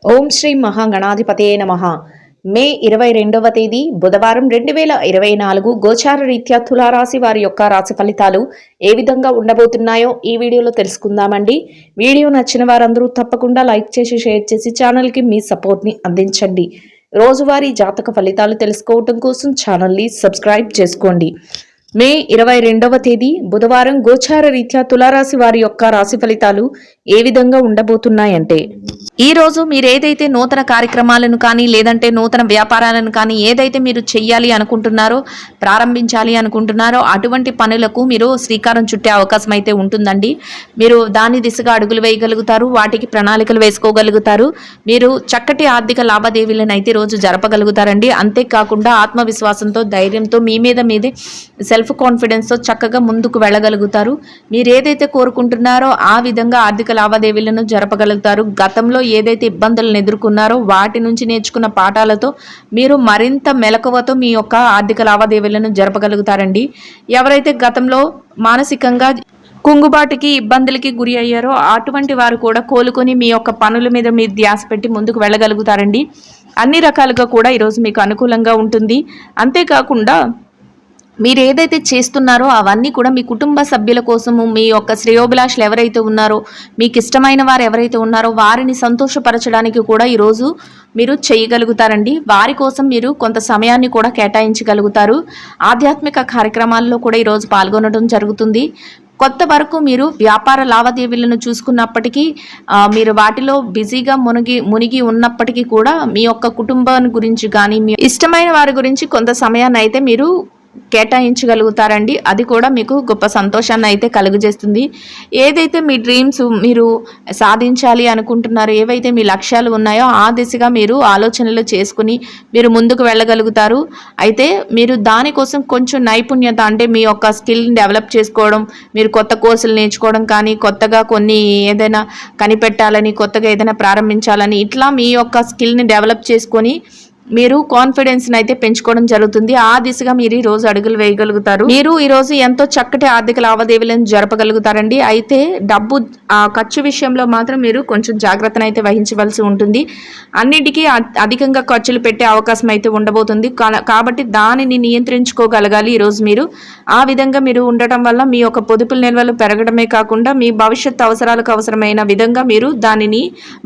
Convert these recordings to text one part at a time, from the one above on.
ఓం శ్రీ మహాగణాధిపతయే నమః. మే 22వ తేదీ బుధవారం 2024 గోచార రీత్యా తులారాశి వారి యొక్క రాశి ఫలితాలు ఏ విధంగా ఉండబోతున్నాయో ఈ వీడియోలో తెలుసుకుందామండి. వీడియో నచ్చిన వారందరూ తప్పకుండా లైక్ చేసి షేర్ చేసి ఛానల్కి మీ సపోర్ట్ని అందించండి. రోజువారీ జాతక ఫలితాలు తెలుసుకోవటం కోసం ఛానల్ని సబ్స్క్రైబ్ చేసుకోండి. మే 22వ తేదీ బుధవారం గోచార రీత్యా తులారాశి వారి యొక్క రాశి ఫలితాలు ఏ విధంగా ఉండబోతున్నాయంటే, ఈ రోజు మీరు ఏదైతే నూతన కార్యక్రమాలను కానీ లేదంటే నూతన వ్యాపారాలను కానీ ఏదైతే మీరు చెయ్యాలి అనుకుంటున్నారో, ప్రారంభించాలి అనుకుంటున్నారో అటువంటి పనులకు మీరు శ్రీకారం చుట్టే అవకాశం అయితే ఉంటుందండి. మీరు దాని దిశగా అడుగులు వేయగలుగుతారు, వాటికి ప్రణాళికలు వేసుకోగలుగుతారు. మీరు చక్కటి ఆర్థిక లావాదేవీలను అయితే రోజు జరపగలుగుతారండి. అంతేకాకుండా ఆత్మవిశ్వాసంతో, ధైర్యంతో, మీ మీద మీదే సెల్ఫ్ కాన్ఫిడెన్స్తో చక్కగా ముందుకు వెళ్ళగలుగుతారు. మీరు ఏదైతే కోరుకుంటున్నారో ఆ విధంగా ఆర్థిక లావాదేవీలను జరపగలుగుతారు. గతంలో ఏదైతే ఇబ్బందులను ఎదుర్కొన్నారో వాటి నుంచి నేర్చుకున్న పాఠాలతో మీరు మరింత మెలకువతో మీ యొక్క ఆర్థిక లావాదేవీలను జరపగలుగుతారండి. ఎవరైతే గతంలో మానసికంగా కుంగుబాటుకి ఇబ్బందులకి గురి అయ్యారో అటువంటి వారు కూడా కోలుకొని మీ యొక్క పనుల మీద మీరు ధ్యాస పెట్టి ముందుకు వెళ్ళగలుగుతారండి. అన్ని రకాలుగా కూడా ఈరోజు మీకు అనుకూలంగా ఉంటుంది. అంతేకాకుండా మీరు ఏదైతే చేస్తున్నారో అవన్నీ కూడా మీ కుటుంబ సభ్యుల కోసము, మీ యొక్క శ్రేయోభిలాషులు ఎవరైతే ఉన్నారో, మీకు ఇష్టమైన వారు ఎవరైతే ఉన్నారో వారిని సంతోషపరచడానికి కూడా ఈరోజు మీరు చేయగలుగుతారండి. వారి కోసం మీరు కొంత సమయాన్ని కూడా కేటాయించగలుగుతారు. ఆధ్యాత్మిక కార్యక్రమాల్లో కూడా ఈరోజు పాల్గొనడం జరుగుతుంది. కొత్త వరకు మీరు వ్యాపార లావాదేవీలను చూసుకున్నప్పటికీ మీరు వాటిలో బిజీగా మునిగి ఉన్నప్పటికీ కూడా మీ యొక్క కుటుంబాన్ని గురించి కానీ మీ ఇష్టమైన వారి గురించి కొంత సమయాన్ని అయితే మీరు కేటాయించగలుగుతారండి. అది కూడా మీకు గొప్ప సంతోషాన్ని అయితే కలుగజేస్తుంది. ఏదైతే మీ డ్రీమ్స్ మీరు సాధించాలి అనుకుంటున్నారో, ఏవైతే మీ లక్ష్యాలు ఉన్నాయో ఆ దిశగా మీరు ఆలోచనలు చేసుకుని మీరు ముందుకు వెళ్ళగలుగుతారు. అయితే మీరు దానికోసం కొంచెం నైపుణ్యత, అంటే మీ యొక్క స్కిల్ని డెవలప్ చేసుకోవడం, మీరు కొత్త కోర్సులు నేర్చుకోవడం కానీ, కొత్తగా కొన్ని ఏదైనా కనిపెట్టాలని, కొత్తగా ఏదైనా ప్రారంభించాలని, ఇట్లా మీ యొక్క స్కిల్ని డెవలప్ చేసుకొని మీరు కాన్ఫిడెన్స్ని అయితే పెంచుకోవడం జరుగుతుంది. ఆ దిశగా మీరు ఈ రోజు అడుగులు వేయగలుగుతారు. మీరు ఈ రోజు ఎంతో చక్కటి ఆర్థిక లావాదేవీలను జరపగలుగుతారండి. అయితే డబ్బు ఖర్చు విషయంలో మాత్రం మీరు కొంచెం జాగ్రత్తను అయితే వహించవలసి ఉంటుంది. అన్నిటికీ అధికంగా ఖర్చులు పెట్టే అవకాశం అయితే ఉండబోతుంది. కాబట్టి దానిని నియంత్రించుకోగలగాలి ఈరోజు మీరు. ఆ విధంగా మీరు ఉండటం వల్ల మీ యొక్క పొదుపుల నిల్వలు పెరగడమే కాకుండా మీ భవిష్యత్తు అవసరాలకు అవసరమైన విధంగా మీరు దానిని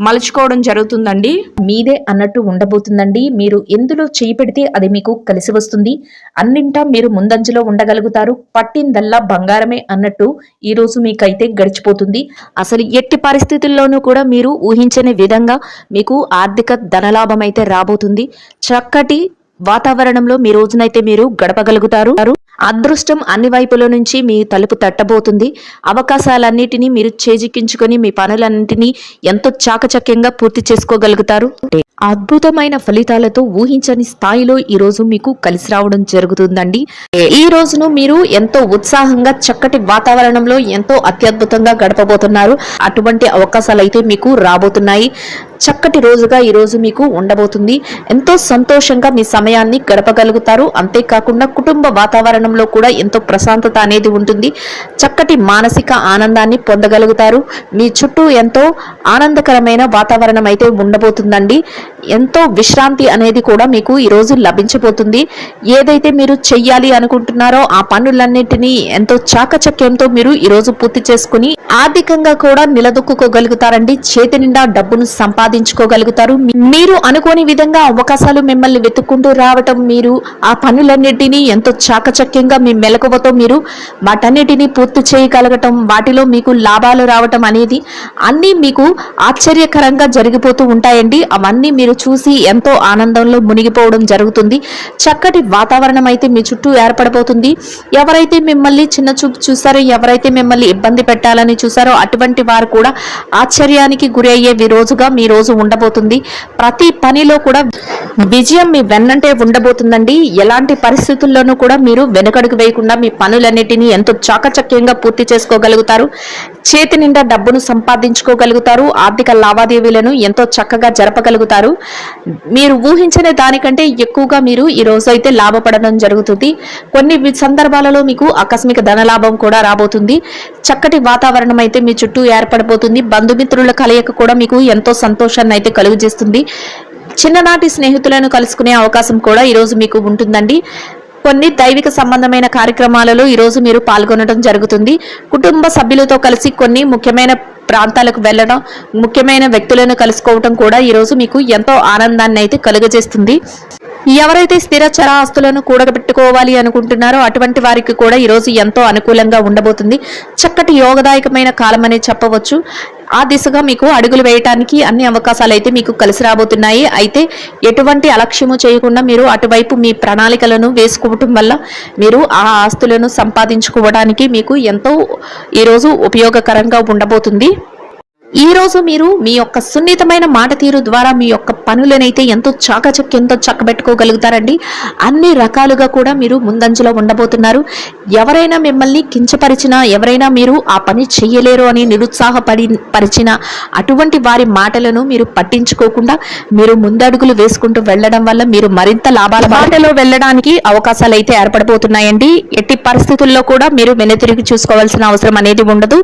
మలుచుకోవడం జరుగుతుందండి. మీదే అన్నట్టు ఉండబోతుందండి. మీరు ఎందులో చేయి పెడితే అది మీకు కలిసి వస్తుంది. అన్నింటా మీరు ముందంజలో ఉండగలుగుతారు. పట్టిందల్లా బంగారమే అన్నట్టు ఈ రోజు మీకైతే గడిచిపోతుంది. అసలు ఎట్టి పరిస్థితుల్లోనూ కూడా మీరు ఊహించని విధంగా మీకు ఆర్థిక ధనలాభం అయితే రాబోతుంది. చక్కటి వాతావరణంలో మీ రోజునైతే మీరు గడపగలుగుతారు. అదృష్టం అన్ని వైపుల నుంచి మీ తలుపు తట్టబోతుంది. అవకాశాలన్నిటినీ మీరు చేజిక్కించుకొని మీ పనులన్నింటినీ ఎంతో చాకచక్యంగా పూర్తి చేసుకోగలుగుతారు. అద్భుతమైన ఫలితాలతో ఊహించని స్థాయిలో ఈ రోజు మీకు కలిసి రావడం జరుగుతుందండి. ఈ రోజును మీరు ఎంతో ఉత్సాహంగా చక్కటి వాతావరణంలో ఎంతో అత్యద్భుతంగా గడపబోతున్నారు. అటువంటి అవకాశాలు అయితే మీకు రాబోతున్నాయి. చక్కటి రోజుగా ఈ రోజు మీకు ఉండబోతుంది. ఎంతో సంతోషంగా మీ సమయాన్ని గడపగలుగుతారు. అంతేకాకుండా కుటుంబ వాతావరణంలో కూడా ఎంతో ప్రశాంతత అనేది ఉంటుంది. చక్కటి మానసిక ఆనందాన్ని పొందగలుగుతారు. మీ చుట్టూ ఎంతో ఆనందకరమైన వాతావరణం అయితే ఉండబోతుందండి. ఎంతో విశ్రాంతి అనేది కూడా మీకు ఈరోజు లభించబోతుంది. ఏదైతే మీరు చెయ్యాలి అనుకుంటున్నారో ఆ పనులన్నింటినీ ఎంతో చాకచక్యంతో మీరు ఈరోజు పూర్తి చేసుకుని ఆర్థికంగా కూడా నిలదొక్కుకోగలుగుతారండి. చేతి నిండా డబ్బును సంపాదించుకోగలుగుతారు. మీరు అనుకోని విధంగా అవకాశాలు మిమ్మల్ని వెతుక్కుంటూ రావటం, మీరు ఆ పనులన్నింటినీ ఎంతో చాకచక్యంగా మీ మెలకువతో మీరు వాటన్నిటినీ పూర్తి చేయగలగటం, వాటిలో మీకు లాభాలు రావటం అనేది అన్నీ మీకు ఆశ్చర్యకరంగా జరిగిపోతూ ఉంటాయండి. అవన్నీ మీరు చూసి ఎంతో ఆనందంలో మునిగిపోవడం జరుగుతుంది. చక్కటి వాతావరణం అయితే మీ చుట్టూ ఏర్పడబోతుంది. ఎవరైతే మిమ్మల్ని చిన్న చూపు చూసారో, ఎవరైతే మిమ్మల్ని ఇబ్బంది పెట్టాలని చూసారో అటువంటి వారు కూడా ఆశ్చర్యానికి గురి అయ్యే రోజుగా మీ రోజు ఉండబోతుంది. ప్రతి పనిలో కూడా విజయం మీ వెన్నంటే ఉండబోతుందండి. ఎలాంటి పరిస్థితుల్లోనూ కూడా మీరు వెనుకడుగు వేయకుండా మీ పనులన్నిటినీ ఎంతో చాకచక్యంగా పూర్తి చేసుకోగలుగుతారు. చేతి నిండా డబ్బును సంపాదించుకోగలుగుతారు. ఆర్థిక లావాదేవీలను ఎంతో చక్కగా జరపగలుగుతారు. మీరు ఊహించిన దానికంటే ఎక్కువగా మీరు ఈ రోజు అయితే లాభపడడం జరుగుతుంది. కొన్ని సందర్భాలలో మీకు ఆకస్మిక ధనలాభం కూడా రాబోతుంది. చక్కటి వాతావరణం అయితే మీ చుట్టూ ఏర్పడబోతుంది. బంధుమిత్రుల కలయిక కూడా మీకు ఎంతో సంతోషాన్ని అయితే కలుగజేస్తుంది. చిన్ననాటి స్నేహితులను కలుసుకునే అవకాశం కూడా ఈరోజు మీకు ఉంటుందండి. కొన్ని దైవిక సంబంధమైన కార్యక్రమాలలో ఈరోజు మీరు పాల్గొనడం జరుగుతుంది. కుటుంబ సభ్యులతో కలిసి కొన్ని ముఖ్యమైన ప్రాంతాలకు వెళ్ళడం, ముఖ్యమైన వ్యక్తులను కలుసుకోవడం కూడా ఈరోజు మీకు ఎంతో ఆనందాన్ని అయితే కలుగజేస్తుంది. ఎవరైతే స్థిర చర ఆస్తులను కూడబెట్టుకోవాలి అనుకుంటున్నారో అటువంటి వారికి కూడా ఈరోజు ఎంతో అనుకూలంగా ఉండబోతుంది. చక్కటి యోగదాయకమైన కాలం అనే చెప్పవచ్చు. ఆ దిశగా మీకు అడుగులు వేయటానికి అన్ని అవకాశాలు అయితే మీకు కలిసి రాబోతున్నాయి. అయితే ఎటువంటి అలక్ష్యము చేయకుండా మీరు అటువైపు మీ ప్రణాళికలను వేసుకోవటం వల్ల మీరు ఆ ఆస్తులను సంపాదించుకోవడానికి మీకు ఎంతో ఈరోజు ఉపయోగకరంగా ఉండబోతుంది. ఈ రోజు మీరు మీ యొక్క సున్నితమైన మాట తీరు ద్వారా మీ యొక్క పనులనైతే ఎంతో చాకచక్యంతో చక్కబెట్టుకోగలుగుతారండి. అన్ని రకాలుగా కూడా మీరు ముందంజలో ఉండబోతున్నారు. మిమ్మల్ని కించపరిచినా, ఎవరైనా మీరు ఆ పని చెయ్యలేరు అని నిరుత్సాహపరిచిన అటువంటి వారి మాటలను మీరు పట్టించుకోకుండా మీరు ముందడుగులు వేసుకుంటూ వెళ్ళడం వల్ల మీరు మరింత లాభాల బాటలో వెళ్ళడానికి అవకాశాలు అయితే ఏర్పడబోతున్నాయండి. ఎట్టి పరిస్థితుల్లో కూడా మీరు వెనుతిరిగి చూసుకోవాల్సిన అవసరం అనేది ఉండదు.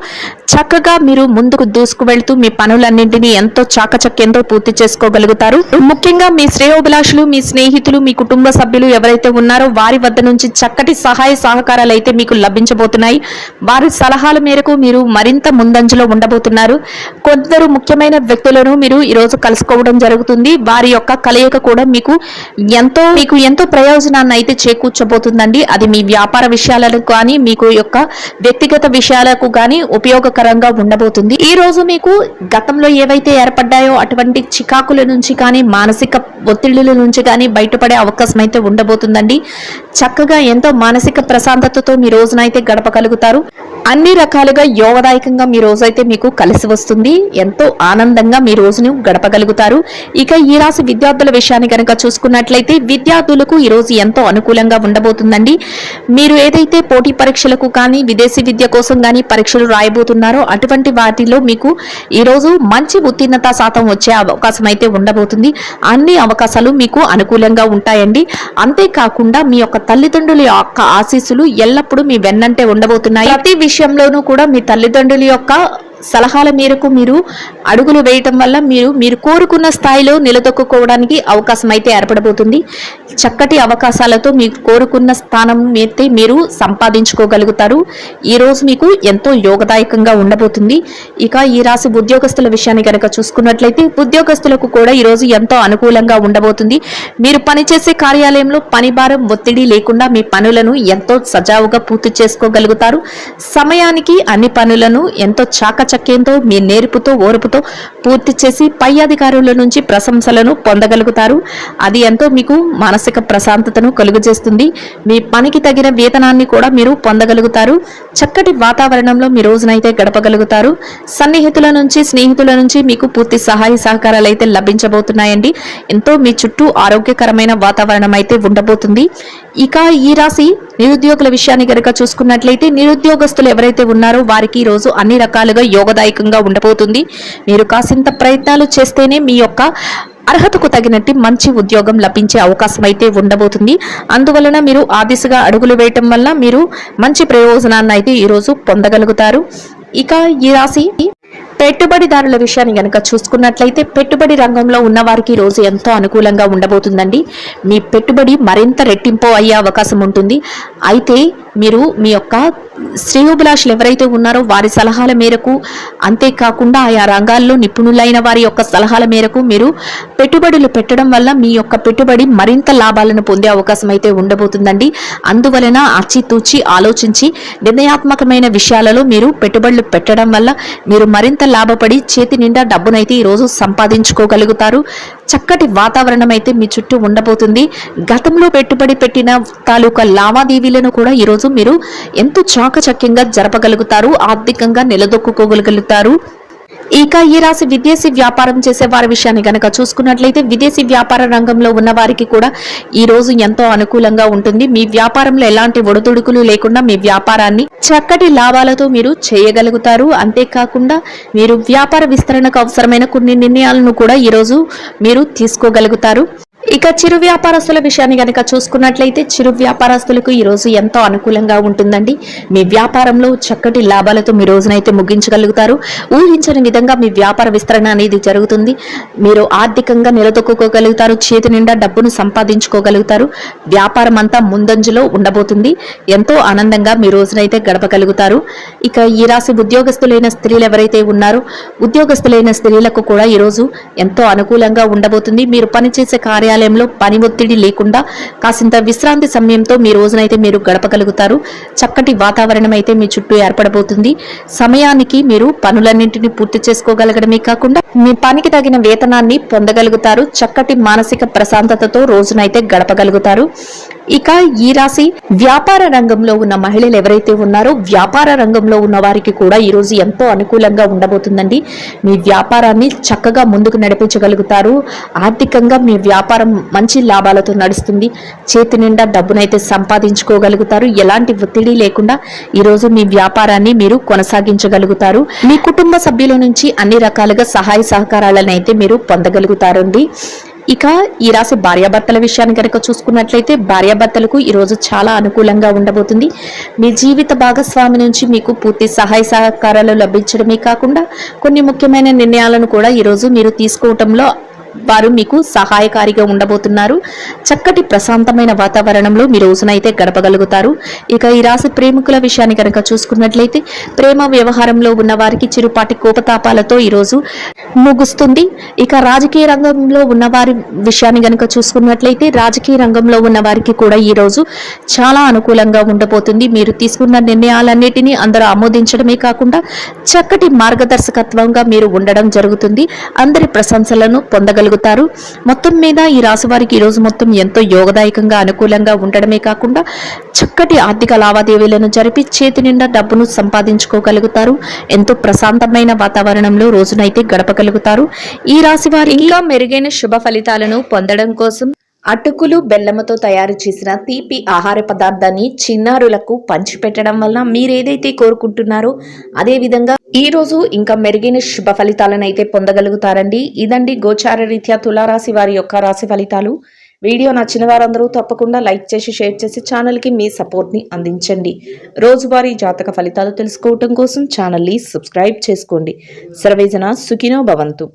చక్కగా మీరు ముందుకు దూసుకు వెళ్తూ మీ పనులన్నింటినీ ఎంతో చాకచక్యంతో పూర్తి చేసుకోగలుగుతారు. ముఖ్యంగా మీ శ్రేయోభిలాషులు, మీ స్నేహితులు, మీ కుటుంబ సభ్యులు ఎవరైతే ఉన్నారో వారి వద్ద నుంచి చక్కటి సహాయ సహకారాలు అయితే మీకు లభించబోతున్నాయి. వారి సలహాల మేరకు మీరు మరింత ముందంజలో ఉండబోతున్నారు. కొందరు ముఖ్యమైన వ్యక్తులను మీరు ఈరోజు కలుసుకోవడం జరుగుతుంది. వారి యొక్క కలయిక కూడా మీకు ఎంతో ప్రయోజనాన్ని అయితే చేకూర్చబోతుందండి. అది మీ వ్యాపార విషయాలకు కానీ, మీకు యొక్క వ్యక్తిగత విషయాలకు కానీ ఉపయోగకరంగా ఉండబోతుంది. ఈ రోజు మీకు గతంలో ఏవైతే ఏర్పడ్డాయో అటువంటి చికాకుల నుంచి కానీ, మానసిక ఒత్తిళ్ల నుంచి కానీ బయటపడే అవకాశం అయితే ఉండబోతుందండి. చక్కగా ఎంతో మానసిక ప్రశాంతతతో మీ రోజునైతే గడపగలుగుతారు. అన్ని రకాలుగా యోగదాయకంగా మీ రోజైతే మీకు కలిసి వస్తుంది. ఎంతో ఆనందంగా మీ రోజును గడపగలుగుతారు. ఇక ఈ రాశి విద్యార్థుల విషయాన్ని కనుక చూసుకున్నట్లయితే విద్యార్థులకు ఈ రోజు ఎంతో అనుకూలంగా ఉండబోతుందండి. మీరు ఏదైతే పోటీ పరీక్షలకు కానీ, విదేశీ విద్య కోసం కానీ పరీక్షలు రాయబోతున్నారో అటువంటి వాటిలో మీకు ఈ రోజు మంచి ఉత్తీర్ణత శాతం వచ్చే అవకాశం అయితే ఉండబోతుంది. అన్ని అవకాశాలు మీకు అనుకూలంగా ఉంటాయండి. అంతేకాకుండా మీ యొక్క తల్లిదండ్రుల యొక్క ఆశీస్సులు ఎల్లప్పుడూ మీ వెన్నంటే ఉండబోతున్నాయి. ప్రతి విషయంలోనూ కూడా మీ తల్లిదండ్రుల యొక్క సలహాల మేరకు మీరు అడుగులు వేయటం వల్ల మీరు కోరుకున్న స్థాయిలో నిలదొక్కుకోవడానికి అవకాశం అయితే ఏర్పడబోతుంది. చక్కటి అవకాశాలతో మీరు కోరుకున్న స్థానం అయితే మీరు సంపాదించుకోగలుగుతారు. ఈ రోజు మీకు ఎంతో యోగదాయకంగా ఉండబోతుంది. ఇక ఈ రాశి ఉద్యోగస్తుల విషయాన్ని కనుక చూసుకున్నట్లయితే ఉద్యోగస్తులకు కూడా ఈ రోజు ఎంతో అనుకూలంగా ఉండబోతుంది. మీరు పనిచేసే కార్యాలయంలో పని భారం, ఒత్తిడి లేకుండా మీ పనులను ఎంతో సజావుగా పూర్తి చేసుకోగలుగుతారు. సమయానికి అన్ని పనులను ఎంతో చాకచక్యంతో మీ నేర్పుతో, ఓర్పుతో పూర్తి చేసి పై అధికారుల నుంచి ప్రశంసలను పొందగలుగుతారు. అది ఎంతో మీకు మానసిక ప్రశాంతతను కలుగజేస్తుంది. మీ పనికి తగిన వేతనాన్ని కూడా మీరు పొందగలుగుతారు. చక్కటి వాతావరణంలో మీ రోజునైతే గడపగలుగుతారు. సన్నిహితుల నుంచి, స్నేహితుల నుంచి మీకు పూర్తి సహాయ సహకారాలు అయితే లభించబోతున్నాయండి. ఎంతో మీ చుట్టూ ఆరోగ్యకరమైన వాతావరణం అయితే ఉండబోతుంది. ఇక ఈ రాశి నిరుద్యోగుల విషయాన్ని కనుక చూసుకున్నట్లయితే నిరుద్యోగస్తులు ఎవరైతే ఉన్నారో వారికి ఈ రోజు అన్ని రకాలుగా యోగదాయకంగా ఉండబోతుంది. మీరు కాసింత ప్రయత్నాలు చేస్తేనే మీ యొక్క అర్హతకు తగినట్టు మంచి ఉద్యోగం లభించే అవకాశం అయితే ఉండబోతుంది. అందువలన మీరు ఆ దిశగా అడుగులు వేయటం వల్ల మీరు మంచి ప్రయోజనాన్ని అయితే ఈరోజు పొందగలుగుతారు. ఇక ఈ రాశి పెట్టుబడిదారుల విషయాన్ని కనుక చూసుకున్నట్లయితే పెట్టుబడి రంగంలో ఉన్న వారికి రోజు ఎంతో అనుకూలంగా ఉండబోతుందండి. మీ పెట్టుబడి మరింత రెట్టింపు అయ్యే అవకాశం ఉంటుంది. అయితే మీరు మీ యొక్క శ్రేయోభిలాషులు ఎవరైతే ఉన్నారో వారి సలహాల మేరకు, అంతేకాకుండా ఆయా రంగాల్లో నిపుణులైన వారి యొక్క సలహాల మేరకు మీరు పెట్టుబడులు పెట్టడం వల్ల మీ యొక్క పెట్టుబడి మరింత లాభాలను పొందే అవకాశం అయితే ఉండబోతుందండి. అందువలన ఆచితూచి ఆలోచించి నిర్ణయాత్మకమైన విషయాలలో మీరు పెట్టుబడులు పెట్టడం వల్ల మీరు మరింత లాభపడి చేతి నిండా డబ్బునైతే ఈరోజు సంపాదించుకోగలుగుతారు. చక్కటి వాతావరణం అయితే మీ చుట్టూ ఉండబోతుంది. గతంలో పెట్టుబడి పెట్టిన తాలూకా లావాదేవీలను కూడా ఈరోజు మీరు ఎంతో చాకచక్యంగా జరపగలుగుతారు. ఆర్థికంగా నిలదొక్కుకోగలుగుతారు. ఇక ఈ రాశి విదేశీ వ్యాపారం చేసే వారి విషయాన్ని గనక చూసుకున్నట్లయితే విదేశీ వ్యాపార రంగంలో ఉన్న వారికి కూడా ఈ రోజు ఎంతో అనుకూలంగా ఉంటుంది. మీ వ్యాపారంలో ఎలాంటి ఒడిదుడుకులు లేకుండా మీ వ్యాపారాన్ని చక్కటి లాభాలతో మీరు చేయగలుగుతారు. అంతేకాకుండా మీరు వ్యాపార విస్తరణకు అవసరమైన కొన్ని నిర్ణయాలను కూడా ఈ రోజు మీరు తీసుకోగలుగుతారు. ఇక చిరు వ్యాపారస్తుల విషయాన్ని కనుక చూసుకున్నట్లయితే చిరు వ్యాపారస్తులకు ఈ రోజు ఎంతో అనుకూలంగా ఉంటుందండి. మీ వ్యాపారంలో చక్కటి లాభాలతో మీ రోజునైతే ముగించగలుగుతారు. ఊహించని విధంగా మీ వ్యాపార విస్తరణ అనేది జరుగుతుంది. మీరు ఆర్థికంగా నిలదొక్కుకోగలుగుతారు. చేతి నిండా డబ్బును సంపాదించుకోగలుగుతారు. వ్యాపారం అంతా ముందంజలో ఉండబోతుంది. ఎంతో ఆనందంగా మీ రోజునైతే గడపగలుగుతారు. ఇక ఈ రాశి ఉద్యోగస్తులైన స్త్రీలు ఎవరైతే ఉన్నారో ఉద్యోగస్తులైన స్త్రీలకు కూడా ఈరోజు ఎంతో అనుకూలంగా ఉండబోతుంది. మీరు పనిచేసే కార్యాలయంలో పని ఒత్తిడి లేకుండా కాసింత విశ్రాంతి సమయంతో మీ రోజునైతే మీరు గడపగలుగుతారు. చక్కటి వాతావరణం అయితే మీ చుట్టూ ఏర్పడబోతుంది. సమయానికి మీరు పనులన్నింటినీ పూర్తి చేసుకోగలగడమే కాకుండా మీ పనికి తగిన వేతనాన్ని పొందగలుగుతారు. చక్కటి మానసిక ప్రశాంతతతో రోజునైతే గడపగలుగుతారు. ఇక ఈ రాశి వ్యాపార రంగంలో ఉన్న మహిళలు ఎవరైతే ఉన్నారో వ్యాపార రంగంలో ఉన్న వారికి కూడా ఈ రోజు ఎంతో అనుకూలంగా ఉండబోతుందండి. మీ వ్యాపారాన్ని చక్కగా ముందుకు నడిపించగలుగుతారు. ఆర్థికంగా మీ వ్యాపారం మంచి లాభాలతో నడుస్తుంది. చేతి నిండా డబ్బునైతే సంపాదించుకోగలుగుతారు. ఎలాంటి ఒత్తిడి లేకుండా ఈ రోజు మీ వ్యాపారాన్ని మీరు కొనసాగించగలుగుతారు. మీ కుటుంబ సభ్యుల నుంచి అన్ని రకాలుగా సహాయ సహకారాలను అయితే మీరు పొందగలుగుతారండి. ఇక ఈ రాశి భార్యాభర్తల విషయాన్ని కనుక చూసుకున్నట్లయితే భార్యాభర్తలకు ఈరోజు చాలా అనుకూలంగా ఉండబోతుంది. మీ జీవిత భాగస్వామి నుంచి మీకు పూర్తి సహాయ సహకారాలు లభించడమే కాకుండా కొన్ని ముఖ్యమైన నిర్ణయాలను కూడా ఈరోజు మీరు తీసుకోవటంలో వారు మీకు సహాయకారిగా ఉండబోతున్నారు. చక్కటి ప్రశాంతమైన వాతావరణంలో మీ రోజునైతే గడపగలుగుతారు. ఇక ఈ రాశి ప్రేమికుల విషయాన్ని కనుక చూసుకున్నట్లయితే ప్రేమ వ్యవహారంలో ఉన్న వారికి చిరుపాటి కోపతాపాలతో ఈరోజు ముగుస్తుంది. ఇక రాజకీయ రంగంలో ఉన్న వారి విషయాన్ని కనుక చూసుకున్నట్లయితే రాజకీయ రంగంలో ఉన్న వారికి కూడా ఈ రోజు చాలా అనుకూలంగా ఉండబోతుంది. మీరు తీసుకున్న నిర్ణయాలన్నిటినీ అందరూ ఆమోదించడమే కాకుండా చక్కటి మార్గదర్శకత్వంగా మీరు ఉండడం జరుగుతుంది. అందరి ప్రశంసలను పొందగలుగుతారు. మొత్తం మీద ఈ రాశి వారికి ఈ రోజు మొత్తం ఎంతో యోగదాయకంగా అనుకూలంగా ఉండడమే కాకుండా చక్కటి ఆర్థిక లావాదేవీలను జరిపి చేతి నిండా డబ్బును సంపాదించుకోగలుగుతారు. ఎంతో ప్రశాంతమైన వాతావరణంలో రోజునైతే గడపగలుగుతారు. ఈ రాశి వారి ఇంకా మెరుగైన శుభ ఫలితాలను పొందడం కోసం అటుకులు బెల్లముతో తయారు చేసిన తీపి ఆహార పదార్థాన్ని చిన్నారులకు పంచిపెట్టడం వల్ల మీరేదైతే కోరుకుంటున్నారో అదే విధంగా ఈ రోజు ఇంకా మెరుగైన శుభ ఫలితాలను అయితే పొందగలుగుతారండి. ఇదండి గోచార రీత్యా తులారాశి వారి యొక్క రాశి ఫలితాలు. వీడియో నచ్చిన వారందరూ తప్పకుండా లైక్ చేసి షేర్ చేసి ఛానల్కి మీ సపోర్ట్ని అందించండి. రోజువారీ జాతక ఫలితాలు తెలుసుకోవటం కోసం ఛానల్ని సబ్స్క్రైబ్ చేసుకోండి. సర్వేజన సుఖినో భవంతు.